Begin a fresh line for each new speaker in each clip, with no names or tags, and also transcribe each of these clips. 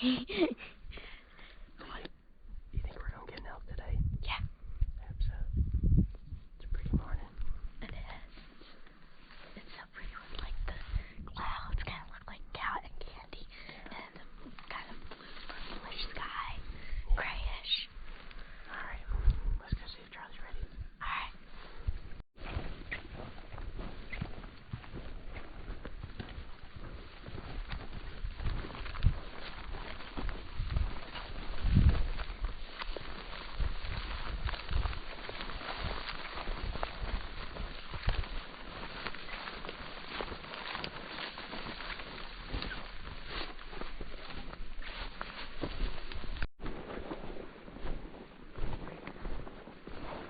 You think we're gonna get an elk today?
Yeah.
I hope so. It's a pretty morning.
It is. It's so pretty with like the clouds kind of look like cotton candy, and the kind of blue purplish sky, grayish.
Alright, let's go see if Charlie's ready.
Alright.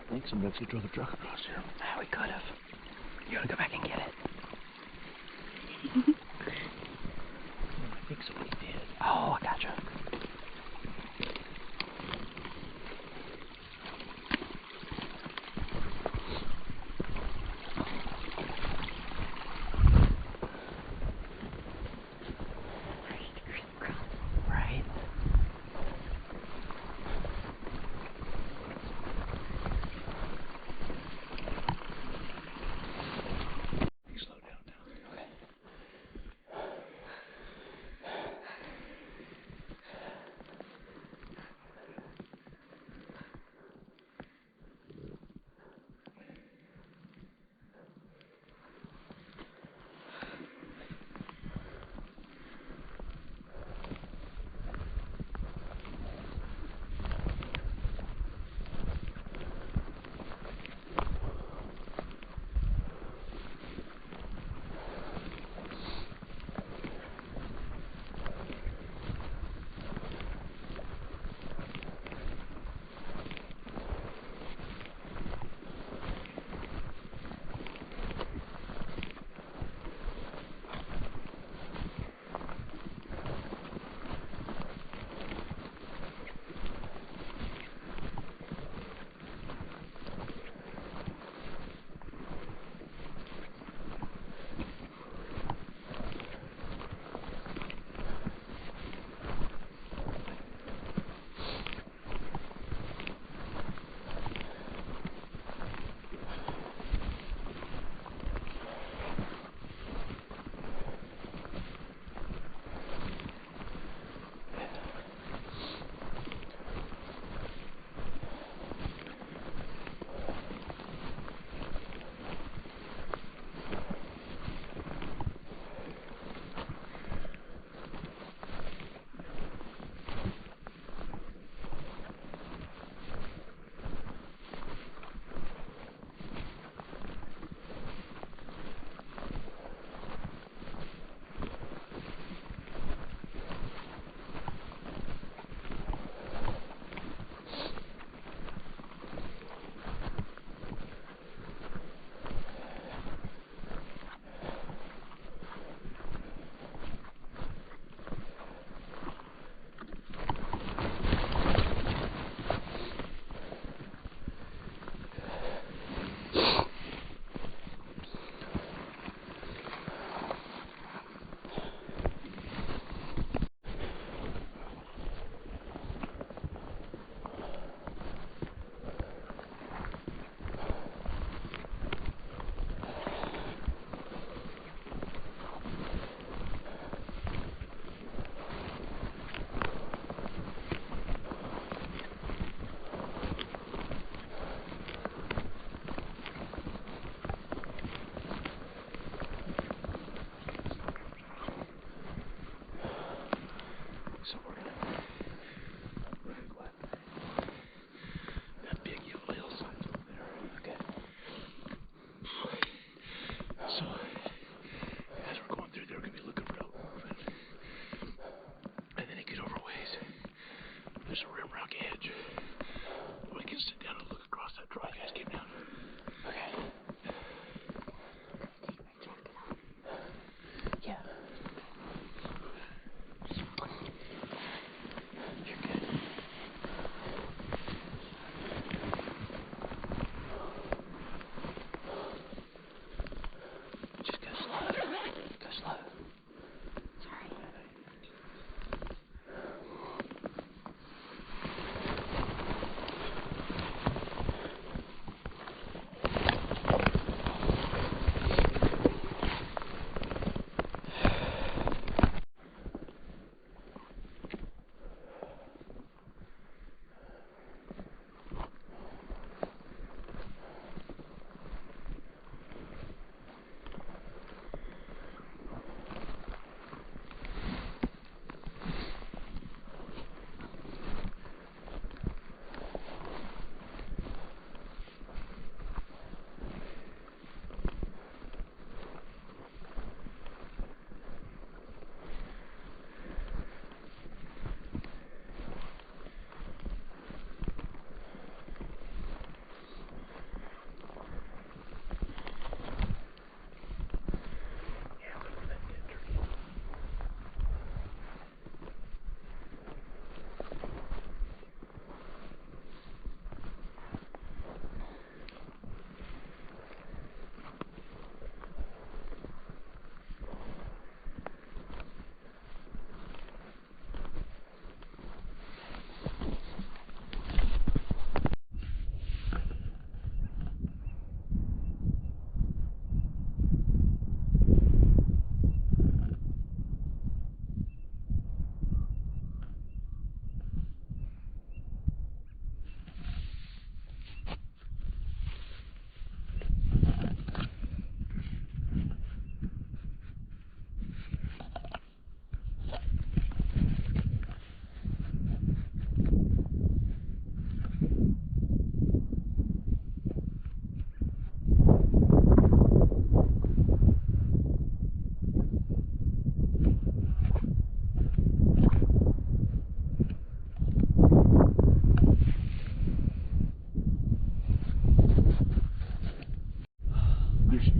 I think somebody else drove the truck across here. We could have. You gotta go back and get it. I think somebody did. Oh, I gotcha. Right? Slow down now. Okay.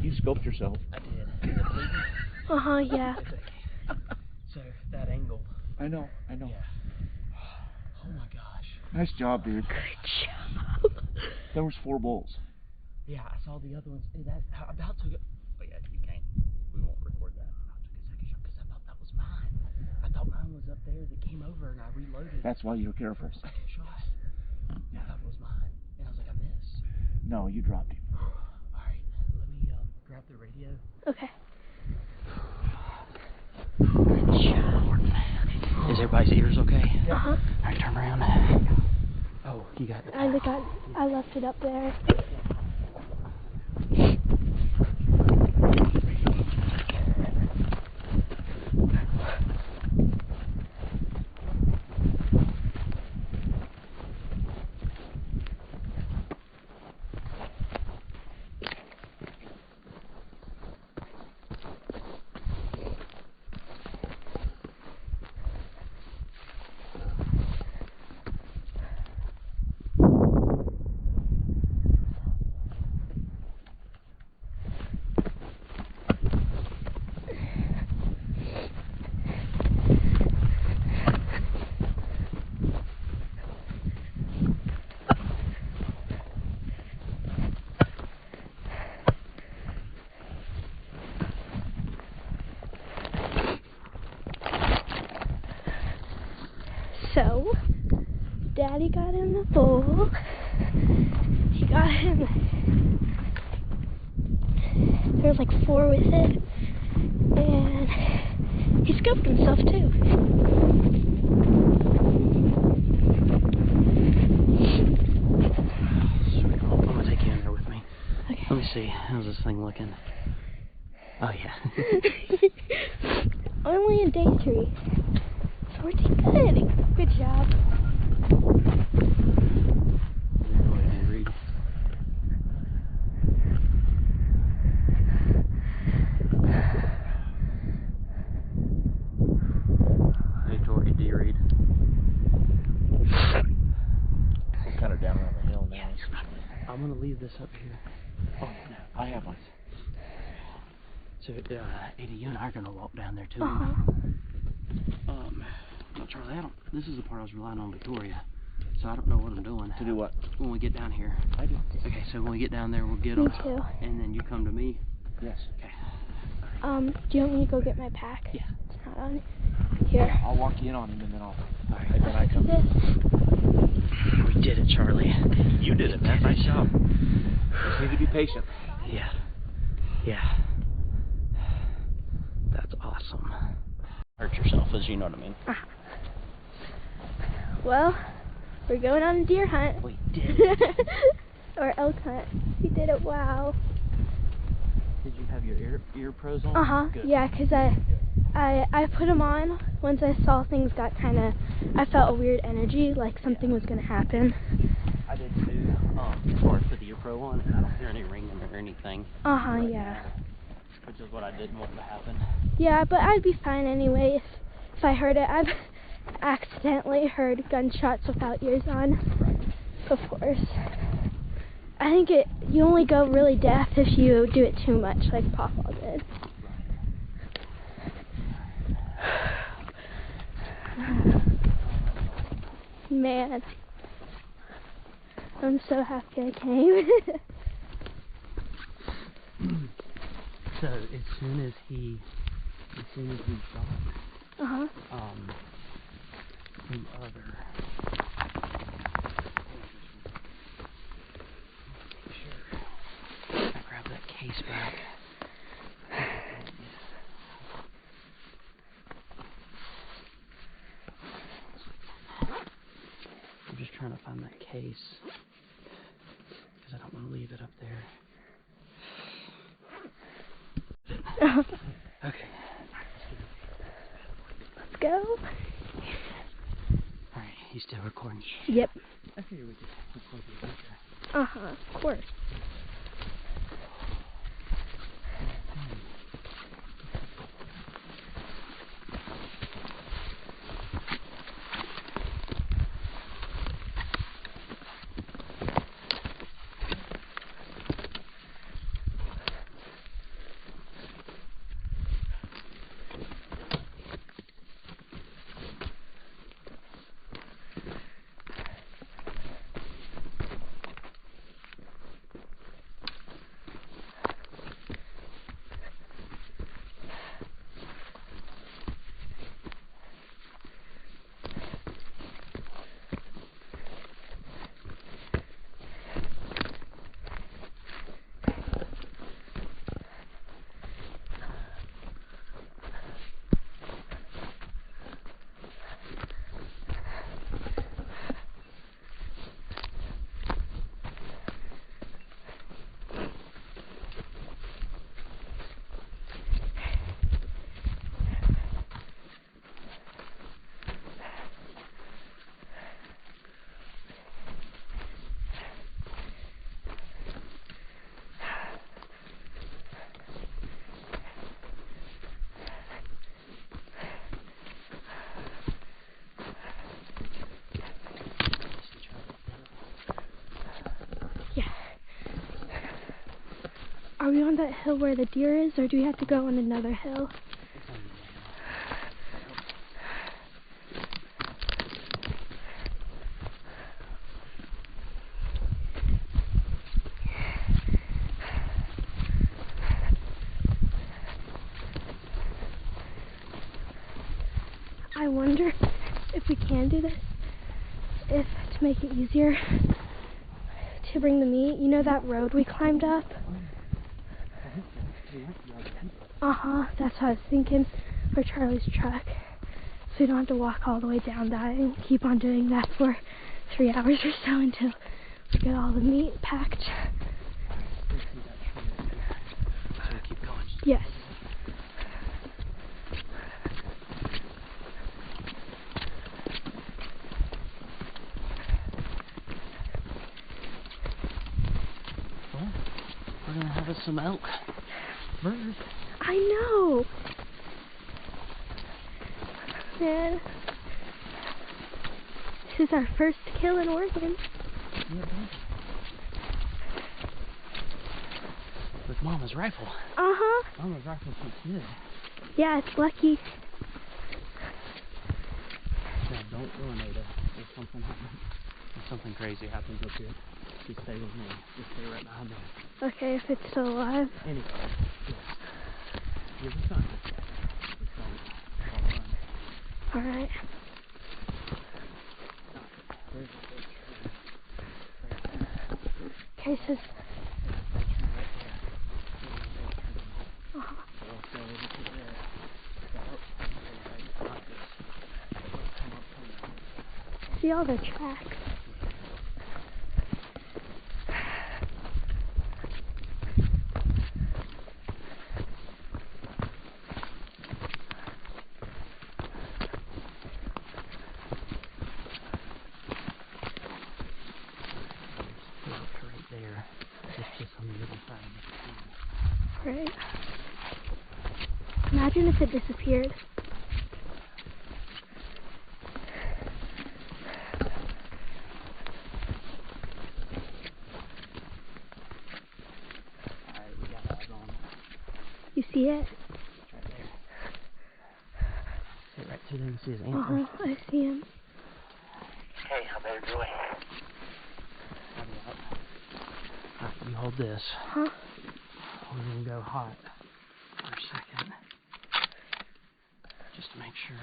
You scoped yourself.
I did. Is it bleeding?
Yeah.
It's okay. So, that angle.
I know.
Yeah. Oh my gosh.
Nice job, dude.
Good job.
There was 4 bulls.
Yeah, I saw the other ones. That about to go. Oh yeah, you can't. We won't record that. I took a second shot because I thought that was mine. I thought mine was up there that came over and I reloaded.
That's why you were careful.
Second shot. Yeah, I thought it was mine. And I was like, I missed.
No, you dropped him.
Alright, let me grab the radio.
Okay. Good job.
Is everybody's ears okay?
Uh-huh.
Alright, turn around. Oh, you got it.
I left it up there. So, Daddy got in the bowl. He got him. There was like 4 with it. And he scoped himself too.
I'm gonna take you in there with me.
Okay.
Let me see. How's this thing looking? Oh yeah.
Only a day 3. So we're doing good. Good job.
What did you read? Hey Tori, do you read?
We're kind of down around the hill now.
Yeah, you're fine. I'm gonna leave this up here.
Oh, no, I have one.
So, Ada, you and I are gonna walk down there too.
Uh-huh.
Well, Charlie, this is the part I was relying on Victoria, so I don't know what I'm doing.
To do what?
When we get down here.
I do.
Okay, so when we get down there, we'll get
Me
them.
too.
And then you come to me.
Yes.
Okay.
Do you want me to go get my pack?
Yeah.
It's not on here.
I'll walk you in on him and then I'll.
Alright.
And then I come.
This.
We did it, Charlie.
You did it, man. Nice job. Just need to be patient.
Yeah. Yeah. That's awesome. Hurt yourself, as you know what I mean.
Well, we're going on a deer hunt.
We did it.
Or elk hunt. We did it. Wow.
Did you have your ear pros on? Good.
Yeah, because I put them on once I saw things got kind of, I felt a weird energy, like something was going to happen.
I did too. Before I put the ear pro on, and I don't hear any ringing or anything.
Yeah.
Now, which is what I didn't want to happen.
Yeah, but I'd be fine anyway if I heard it. I've accidentally heard gunshots without ears on before. I think you only go really deaf if you do it too much, like Papa did. Man, I'm so happy I came.
So as soon as he shot, the other. Sure. I grab that case back. I'm just trying to find that case because I don't want to leave it up there. Okay.
Let's go.
Alright, he's still recording.
Yep.
I figured we could record the adventure.
Of course. Are we on that hill where the deer is, or do we have to go on another hill? I wonder if we can do this, if to make it easier to bring the meat. You know that road we climbed up? That's what I was thinking for Charlie's truck. So we don't have to walk all the way down that and keep on doing that for 3 hours or so until we get all the meat packed.
So we keep going.
Yes.
Well, we're gonna have us some elk burgers.
I know. Man, this is our first kill in Oregon.
Yeah, with Mama's rifle. Mama's rifle looks good.
Yeah, it's lucky.
Now don't ruinate it if something happens. If something crazy happens up here, just stay with me. Just stay right behind me.
Okay, if it's still alive.
Anyway, yes. You're the son.
Alright. Okay, so... See all the tracks.
There. It's just on the other side of the
Right. Imagine if it disappeared.
Alright, we got eyes on.
You see it?
It's right there. See right through there, you see his antlers.
I see him.
Hey, how about your way? Alright, you hold this.
Huh?
We're gonna go hot for a second. Just to make sure.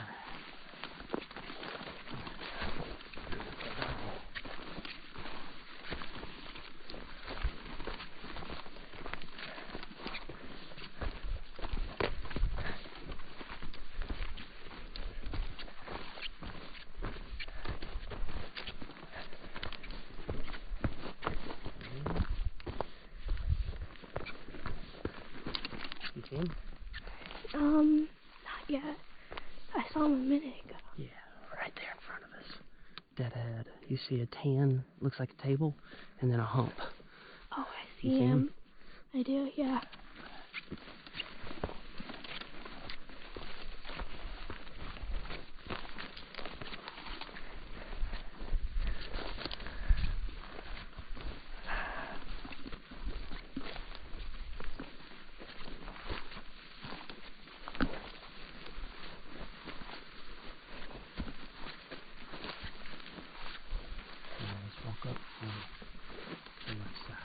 You see him?
Not yet. I saw him a minute ago.
Yeah, right there in front of us. Dead ahead. You see a tan, looks like a table, and then a hump.
Oh, I see
You see him?
I do, yeah.
Let's walk up from the left side.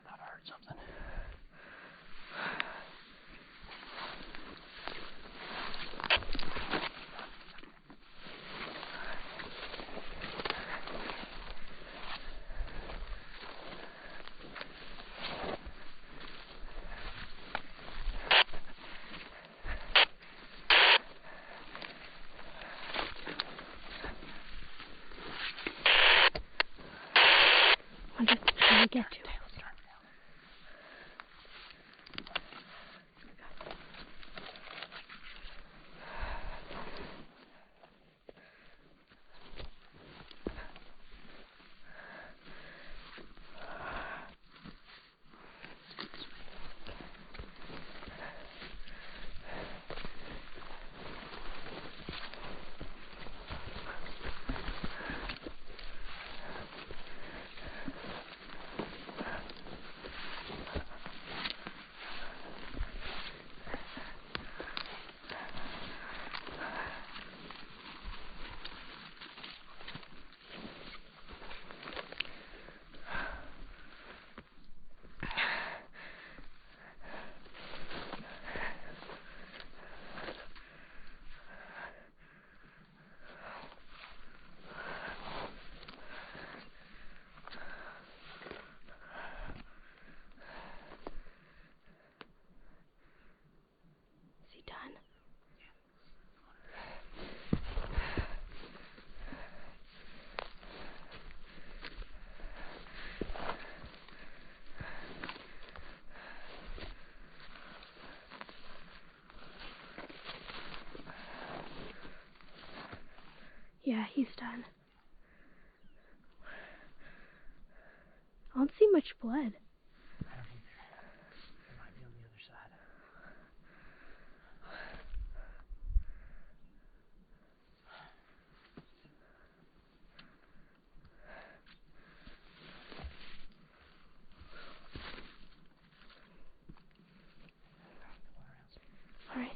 I thought I heard something.
I'm just trying to get to it. Yeah, he's done. I don't see much blood.
I don't either. It might be on the other side.
All right.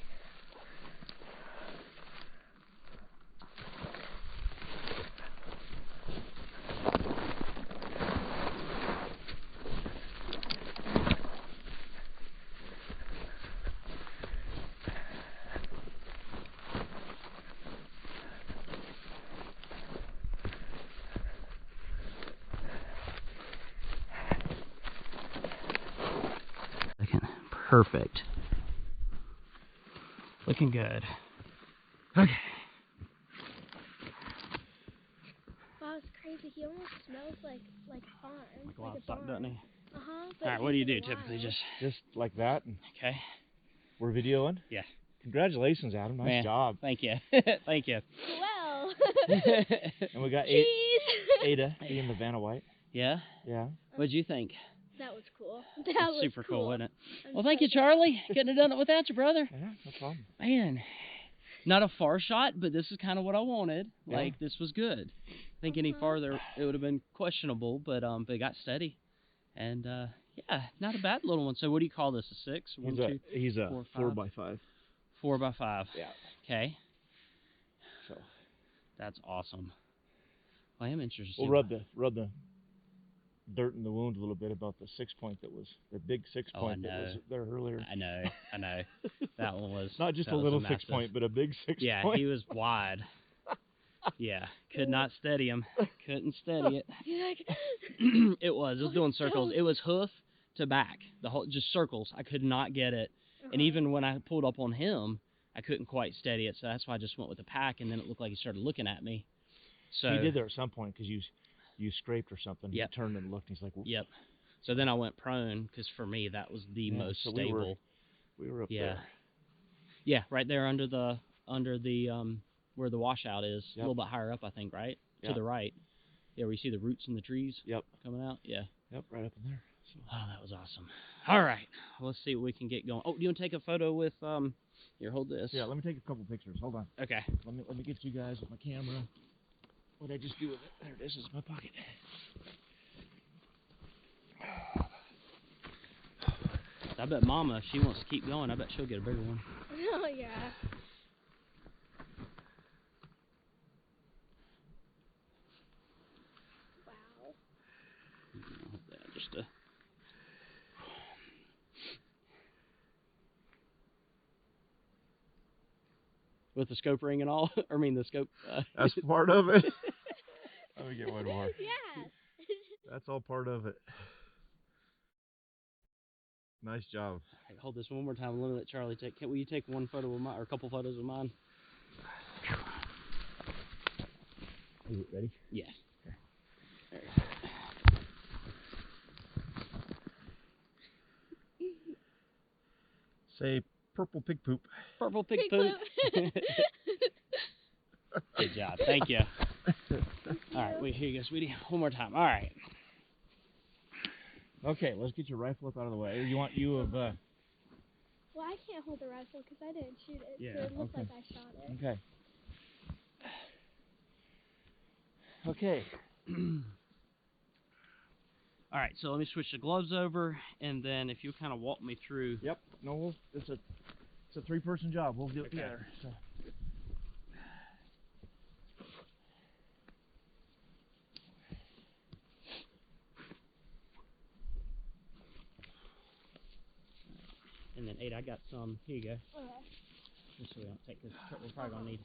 Perfect. Looking good. Okay.
Wow, it's crazy. He almost smells like a farm.
Like livestock, doesn't he?
Uh-huh.
All right, what do you do typically?
Just like that. And
Okay.
we're videoing?
Yeah.
Congratulations, Adam. Nice job.
Thank you. Thank you.
Well.
And we got
Cheese.
Ada in the Vanna White.
Yeah?
Yeah.
What'd you think?
That was cool.
That was super cool, wasn't it?
I'm
Well, thank
so
you, Charlie. Couldn't have done it without you, brother.
Yeah, no problem.
Man, not a far shot, but this is kind of what I wanted.
Yeah.
Like, this was good. I think any farther, it would have been questionable, but it got steady. And, yeah, not a bad little one. So what do you call this, a 6?
He's a
4
4 by 5.
4 by 5.
Yeah.
Okay.
So
That's awesome. Well, I am interested.
we'll rub the dirt in the wound a little bit about the 6-point that was the big 6-point that was there earlier.
I know. That one was
not just a little 6-point, but a big 6-point.
Yeah, he was wide. Yeah, could not steady him. Couldn't steady it. It was doing circles. It was hoof to back, the whole just circles. I could not get it, and even when I pulled up on him, I couldn't quite steady it. So that's why I just went with the pack, and then it looked like he started looking at me. So
he did there at some point because you scraped or something.
Yep.
He turned and looked. And he's like, whoop.
Yep. So then I went prone because for me that was the most stable.
We were up there.
Yeah, right there under the where the washout is, a little bit higher up, I think, right?
Yep.
To the right. Yeah, where you see the roots in the trees.
Yep.
Coming out. Yeah.
Yep, right up in there. So.
Oh, that was awesome. All right, let's see what we can get going. Oh, do you want to take a photo with here? Hold this.
Yeah, let me take a couple pictures. Hold on.
Okay.
Let me get you guys with my camera. What did I just do with it? There it is. It's in my pocket.
I bet Mama, if she wants to keep going, I bet she'll get a bigger one.
Oh, yeah. Wow.
Yeah, just a... With the scope ring and all? I mean, the scope...
That's part of it. Let me get one more.
Yeah.
That's all part of it. Nice job.
Right, hold this one more time. Let me let Charlie take... Will you take one photo of mine, or a couple photos of mine?
Are you ready?
Yeah.
Okay. Say purple pig poop.
Purple pig poop. Good job. Thank you. All right, wait, here you go, sweetie. One more time. All right.
Okay, let's get your rifle up out of the way. You want you of
Well, I can't hold the rifle because I didn't shoot it, so it looks like I shot it.
Okay. Okay.
All right, so let me switch the gloves over, and then if you kind of walk me through.
Yep. No, it's a 3-person job. We'll do it together. So.
And then 8, I got some. Here you go.
Okay.
Just so we don't take this. We're probably gonna need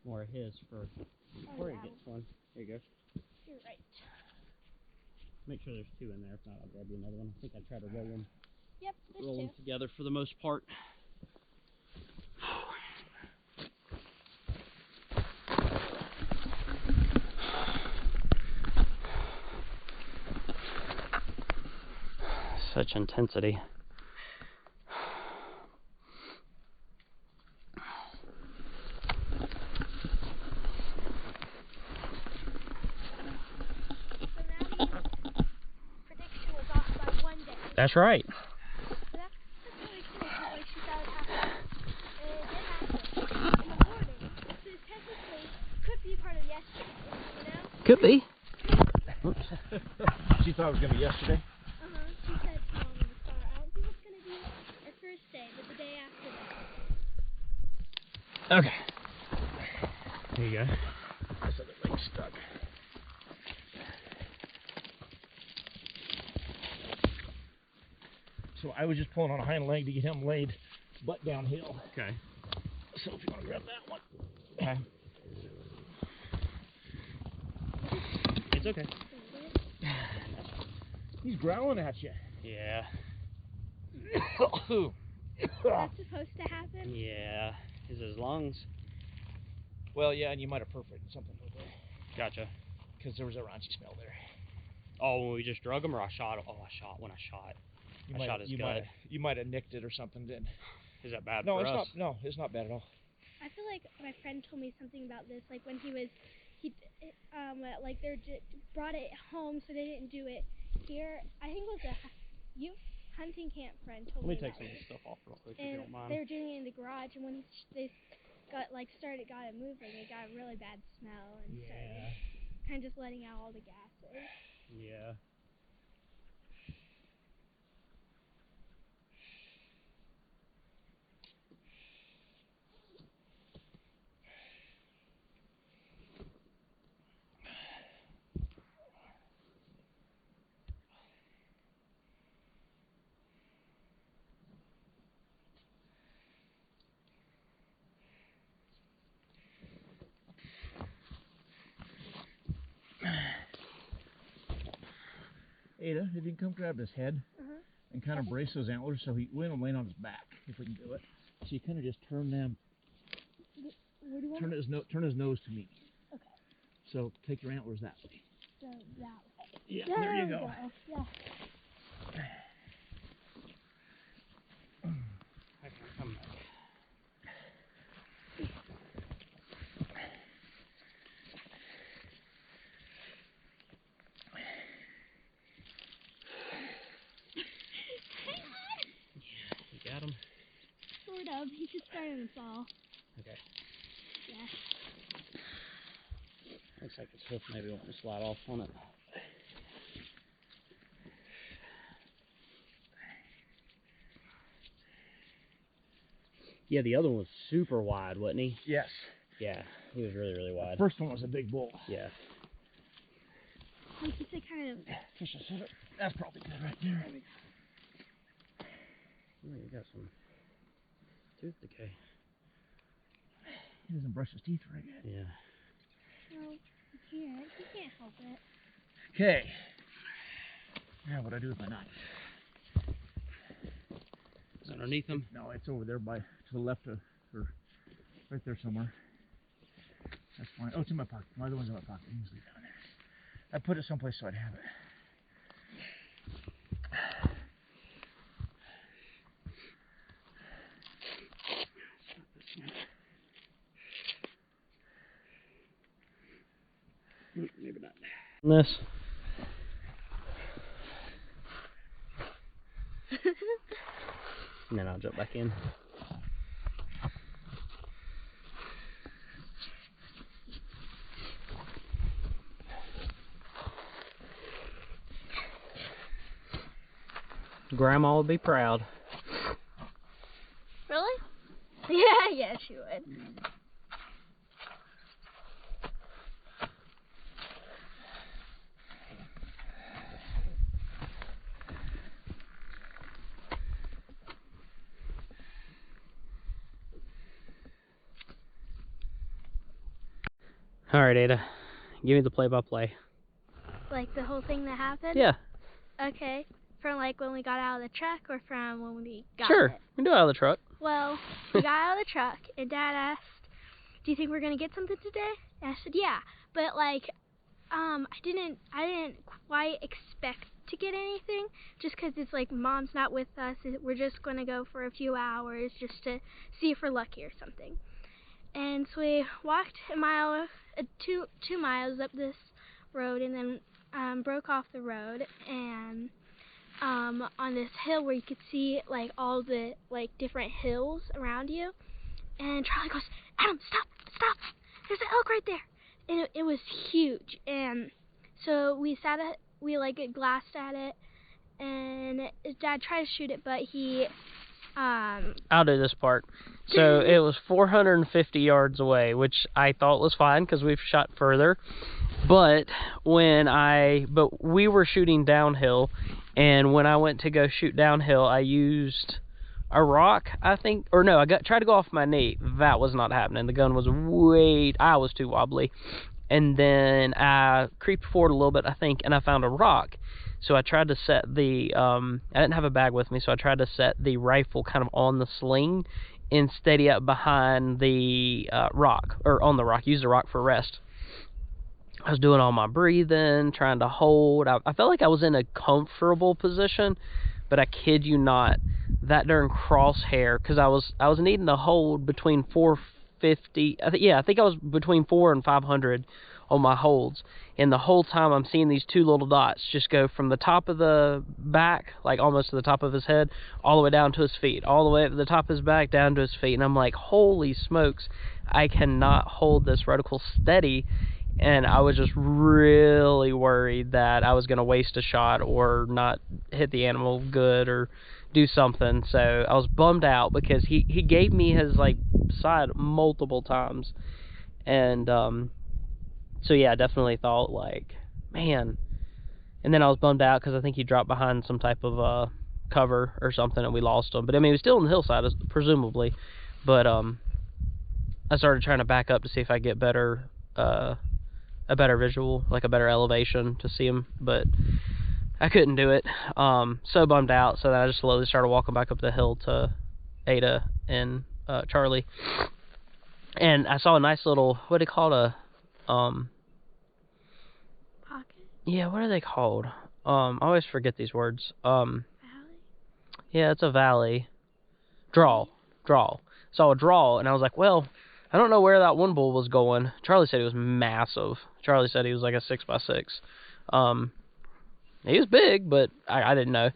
more of his for before he gets one. Here you go.
You're right.
Make sure there's 2 in there. If not, I'll grab you another one. I think I try to roll them.
Yep, there's
Roll
2.
them together for the most part. Such intensity. That's right.
That's really cool, 'cause, like, she thought it happened. And it did happen in the morning. So it technically could be part of yesterday, you know?
Could be.
She thought it was going to be yesterday?
She said to Mom in the car, I don't think it's going to be our first day, but the day after that.
Okay. There you go.
This other leg's stuck. So I was just pulling on a hind leg to get him laid butt downhill.
Okay.
So if you want to grab that one. Okay.
It's okay.
He's growling at you.
Yeah.
That's supposed to happen?
Yeah. Is his lungs?
Well, yeah, and you might have perforated something with it.
Gotcha.
Because there was a raunchy smell there.
Oh, when we just drug him, or I shot him? Oh, I shot when I shot. I shot his gut.
You might have nicked it or something then.
Is that bad
no,
for
it's
us?
Not, no, it's not bad at all.
I feel like my friend told me something about this, like when he like they brought it home, so they didn't do it here. I think it was a youth hunting camp friend told me.
Let me take some of
this.
this stuff off real quick, if
And
you don't mind.
they were doing it in the garage, and when they got it moving, it got a really bad smell and started kind of just letting out all the gases.
Yeah.
Ada, if you can come grab his head and kind of brace those antlers so we want him laying on his back, if we can do it. So you kind of just turn them.
Where do you want
turn his nose to me.
Okay.
So take your antlers that way.
So that way.
Yeah, there you go.
Yeah.
I can come back. You got him?
Sort of. He's just starting to fall.
Okay.
Yeah.
Looks like his hoof maybe won't slide off on it. Yeah, the other one was super wide, wasn't he?
Yes.
Yeah, he was really, really wide.
The first one was a big bull.
Yeah.
Like you said, kind of.
That's probably good right there.
Oh, you got some tooth decay.
He doesn't brush his teeth very good.
Yeah.
Well, he can't help it.
Okay. Now what do I do with my knife?
Is it underneath him?
No, it's over there to the left of, or right there somewhere. That's fine. Oh, it's in my pocket. My other one's in my pocket. You can just leave it down there. I put it someplace so I'd have it.
Maybe not. This. And then I'll jump back in. Grandma would be proud.
Really? Yeah, she would.
Alright, Ada. Give me the play-by-play.
Like the whole thing that happened?
Yeah.
Okay. From like when we got out of the truck or from when we got
Sure.
it?
We can do it out of the truck.
Well, we got out of the truck and Dad asked, do you think we're going to get something today? And I said, yeah. But like, I didn't quite expect to get anything just because it's like Mom's not with us. We're just going to go for a few hours just to see if we're lucky or something. And so we walked two miles up this road and then broke off the road and on this hill where you could see like all the like different hills around you. And Charlie goes, "Adam, stop! There's an elk right there!" And it was huge. And so we like glassed at it, and his dad tried to shoot it, but he
I'll do this part. So it was 450 yards away, which I thought was fine because we've shot further. But we were shooting downhill, and when I went to go shoot downhill, I used a rock, I think, or no, tried to go off my knee. That was not happening. The gun was I was too wobbly. And then I creeped forward a little bit, I think, and I found a rock. So I tried to set I didn't have a bag with me, so I tried to set the rifle kind of on the sling and steady up behind the rock, or on the rock, use the rock for rest. I was doing all my breathing, trying to hold. I felt like I was in a comfortable position, but I kid you not, that during crosshair, because I was needing to hold between 450, I think I was between 400 and 500 on my holds, and the whole time I'm seeing these two little dots just go from the top of the back, like almost to the top of his head, all the way down to his feet, all the way up to the top of his back, down to his feet, and I'm like, holy smokes, I cannot hold this reticle steady. And I was just really worried that I was going to waste a shot or not hit the animal good or do something. So I was bummed out because he gave me his like side multiple times. And so yeah, I definitely thought like, man. And then I was bummed out because I think he dropped behind some type of cover or something and we lost him. But I mean, he was still on the hillside, presumably. But I started trying to back up to see if I get a better visual, like a better elevation to see him, but I couldn't do it. So bummed out, so then I just slowly started walking back up the hill to Ada and Charlie. And I saw a nice little, what do they call it,
pocket.
Yeah, what are they called? I always forget these words.
Valley?
Yeah, it's a valley. Draw. Saw a draw, and I was like, well, I don't know where that one bull was going. Charlie said he was massive. Charlie said he was like a 6x6. He was big, but I didn't know.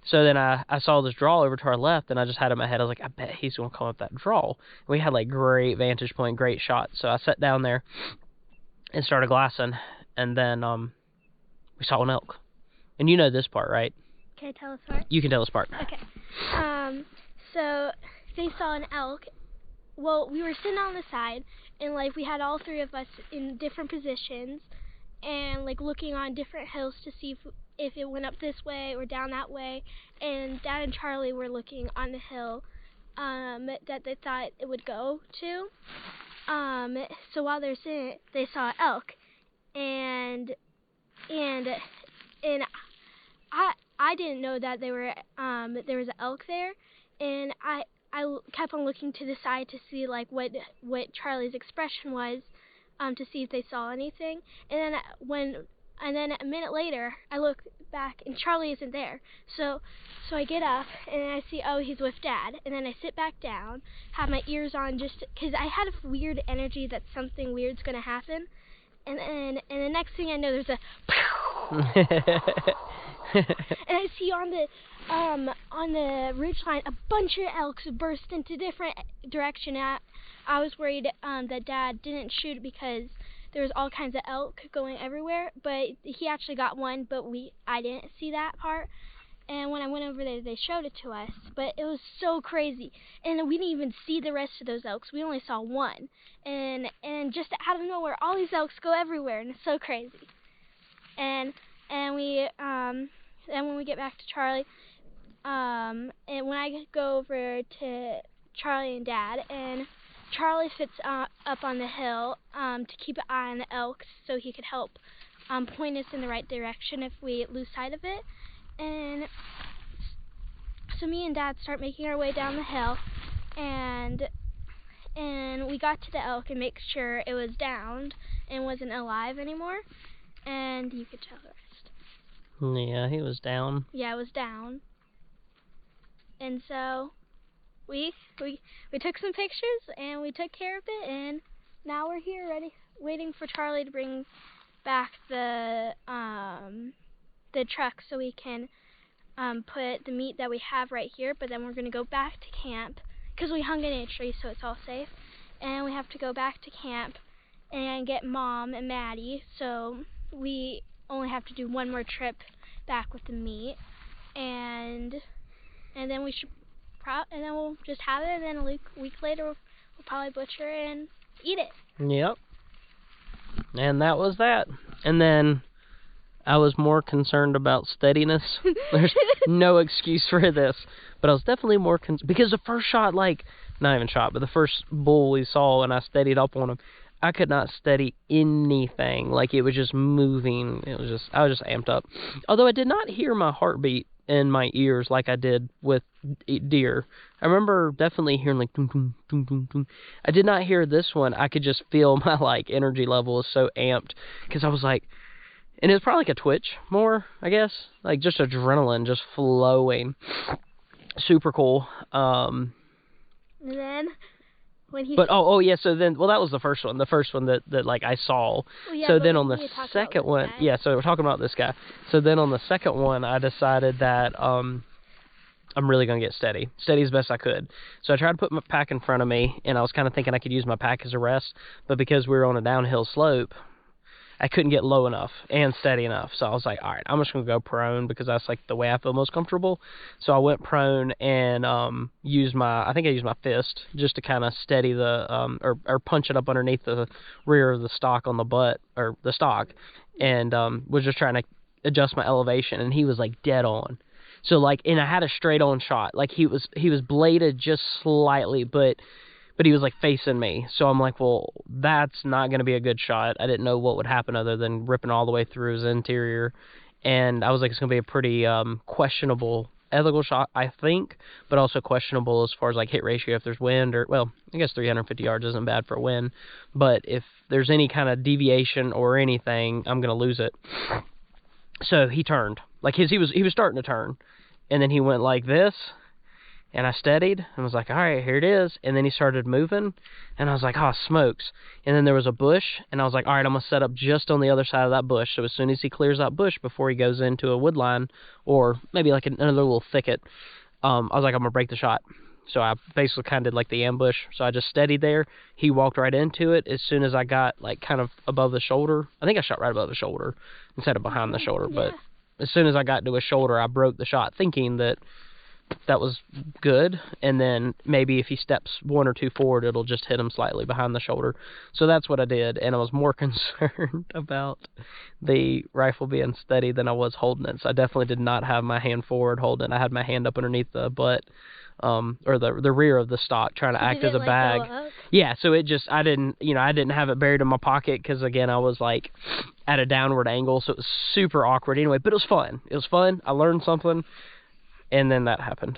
So then I saw this draw over to our left, and I just had in my head, I was like, I bet he's going to come up that draw. We had like great vantage point, great shot. So I sat down there and started glassing, and then we saw an elk. And you know this part, right?
Can I tell this part?
You can tell this part.
Okay. So they saw an elk. Well, we were sitting on the side, and like we had all three of us in different positions, and like looking on different hills to see if it went up this way or down that way. And Dad and Charlie were looking on the hill that they thought it would go to. So while they're sitting, they saw elk, and I didn't know that there was an elk there, and I kept on looking to the side to see like what Charlie's expression was, to see if they saw anything. And then a minute later, I look back and Charlie isn't there. So I get up and I see, oh, he's with Dad. And then I sit back down, have my ears on, just because I had a weird energy that something weird's gonna happen. And the next thing I know, there's a and I see on the ridgeline a bunch of elks burst into different direction. I was worried that Dad didn't shoot because there was all kinds of elk going everywhere, but he actually got one, but I didn't see that part. And when I went over there, they showed it to us, but it was so crazy. And we didn't even see the rest of those elks. We only saw one. And just out of nowhere, all these elks go everywhere, and it's so crazy. And when we get back to Charlie, and when I go over to Charlie and Dad, and Charlie sits up on the hill to keep an eye on the elks so he could help point us in the right direction if we lose sight of it. And so me and Dad start making our way down the hill, and we got to the elk and make sure it was downed and wasn't alive anymore, and you could tell the rest.
Yeah, he was down.
Yeah, it was down. And so we took some pictures and we took care of it, and now we're here ready, waiting for Charlie to bring back the truck so we can put the meat that we have right here, but then we're going to go back to camp because we hung it in a tree so it's all safe. And we have to go back to camp and get Mom and Maddie, so we only have to do one more trip back with the meat. And then we should and then we'll just have it, and then a week later we'll probably butcher it and eat it.
Yep. And that was that. And then I was more concerned about steadiness. There's no excuse for this. But I was definitely more because the first shot, like, not even shot, but the first bull we saw and I steadied up on him, I could not steady anything. Like, it was just moving. I was just amped up. Although I did not hear my heartbeat in my ears like I did with deer. I remember definitely hearing like dum, dum, dum, dum, dum. I did not hear this one. I could just feel my like energy level was so amped because I was like, and it was probably like a twitch more, I guess, like just adrenaline just flowing. Super cool.
And then when he
but oh yeah, so then that was the first one that like I saw.
Well, yeah,
so then on the second one,
guy.
so we're talking about this guy. So then on the second one I decided that I'm really gonna get steady as best I could. So I tried to put my pack in front of me, and I was kind of thinking I could use my pack as a rest, but because we were on a downhill slope, I couldn't get low enough and steady enough. So I was like, all right, I'm just going to go prone because that's like the way I feel most comfortable. So I went prone and I think I used my fist just to kind of steady the, or punch it up underneath the rear of the stock on the butt, or the stock, and was just trying to adjust my elevation, and he was like dead on. So like, and I had a straight on shot. Like he was bladed just slightly, but he was like facing me. So I'm like, well, that's not going to be a good shot. I didn't know what would happen other than ripping all the way through his interior. And I was like, it's going to be a pretty questionable ethical shot, I think, but also questionable as far as like hit ratio if there's wind, or, well, I guess 350 yards isn't bad for a wind. But if there's any kind of deviation or anything, I'm going to lose it. So he turned. Like he was starting to turn. And then he went like this. And I steadied and was like, all right, here it is. And then he started moving, and I was like, oh, smokes. And then there was a bush, and I was like, all right, I'm going to set up just on the other side of that bush. So as soon as he clears that bush before he goes into a wood line, or maybe like another little thicket, I was like, I'm going to break the shot. So I basically kind of did like the ambush. So I just steadied there. He walked right into it. As soon as I got like kind of above the shoulder, I think I shot right above the shoulder instead of behind the shoulder. But as soon as I got to his shoulder, I broke the shot, thinking that was good, and then maybe if he steps one or two forward, it'll just hit him slightly behind the shoulder. So that's what I did, and I was more concerned about the rifle being steady than I was holding it. So I definitely did not have my hand forward holding it. I had my hand up underneath the butt, or the rear of the stock, trying to act as a bag. Yeah, so it just, I didn't have it buried in my pocket, because again, I was like at a downward angle, so it was super awkward anyway, but it was fun. I learned something. And then that happened.